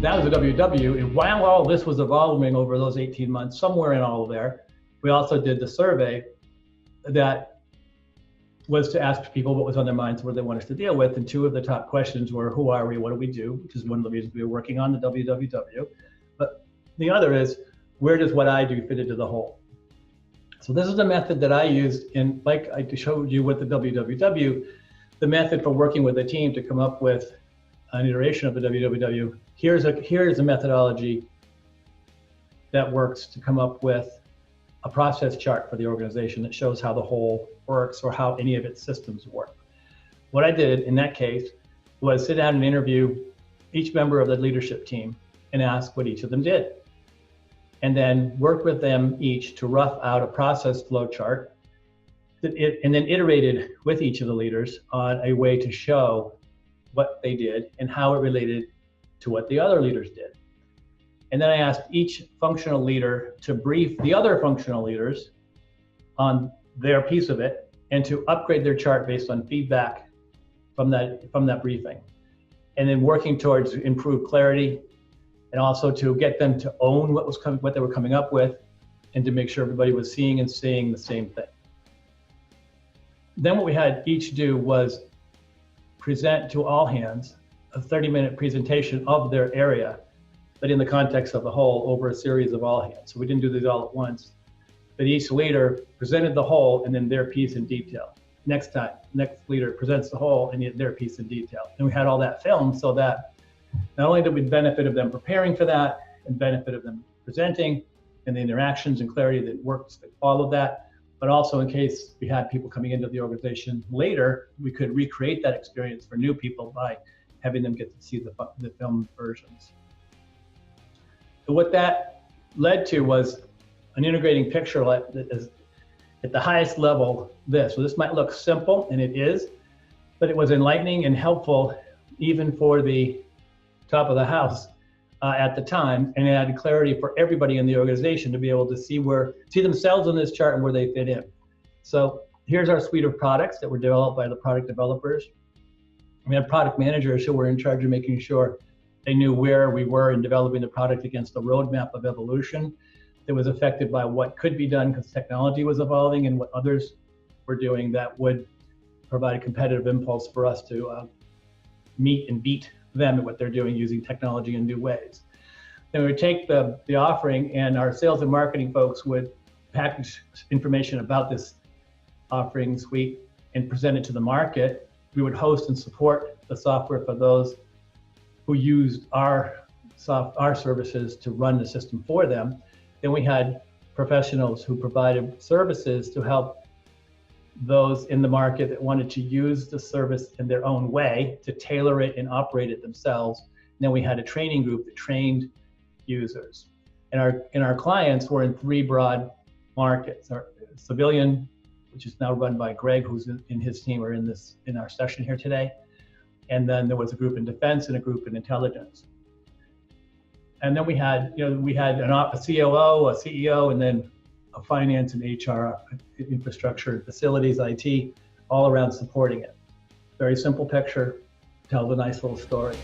that was the WW. And while all this was evolving over those 18 months, somewhere in all of there, we also did the survey that was to ask people what was on their minds, what they wanted us to deal with. And two of the top questions were, who are we, what do we do, which is one of the reasons we were working on the WWW. But the other is, where does what I do fit into the whole? So this is the method that I used in, like I showed you with the WWW, the method for working with a team to come up with an iteration of the WWW. Here's a methodology that works to come up with a process chart for the organization that shows how the whole works or how any of its systems work. What I did in that case was sit down and interview each member of the leadership team and ask what each of them did. And then work with them each to rough out a process flow chart and then iterated with each of the leaders on a way to show what they did and how it related to what the other leaders did. And then I asked each functional leader to brief the other functional leaders on their piece of it and to upgrade their chart based on feedback from that briefing. And then working towards improved clarity and also to get them to own what they were coming up with and to make sure everybody was seeing and saying the same thing. Then what we had each do was present to all hands a 30-minute presentation of their area, but in the context of the whole over a series of all hands. So we didn't do these all at once, but each leader presented the whole and then their piece in detail. Next leader presents the whole and their piece in detail. And we had all that filmed so that not only did we benefit of them preparing for that and benefit of them presenting and the interactions and clarity that works that followed that, but also in case we had people coming into the organization later, we could recreate that experience for new people by having them get to see the filmed versions. So what that led to was an integrating picture that is at the highest level this. So this might look simple, and it is, but it was enlightening and helpful even for the top of the house at the time, and it added clarity for everybody in the organization to be able to see themselves in this chart and where they fit in. So here's our suite of products that were developed by the product developers. We had product managers who were in charge of making sure they knew where we were in developing the product against the roadmap of evolution that was affected by what could be done because technology was evolving and what others were doing that would provide a competitive impulse for us to meet and beat them at what they're doing using technology in new ways. Then we would take the offering, and our sales and marketing folks would package information about this offering suite and present it to the market. We would host and support the software for those who used our services to run the system for them. Then we had professionals who provided services to help those in the market that wanted to use the service in their own way to tailor it and operate it themselves. And then we had a training group that trained users. And our clients were in three broad markets: our civilian, which is now run by Greg, who's in his team or in our session here today. And then there was a group in defense and a group in intelligence. And then we had a COO, a CEO, and then a finance and HR, infrastructure, facilities, IT, all around supporting it. Very simple picture, tells a nice little story.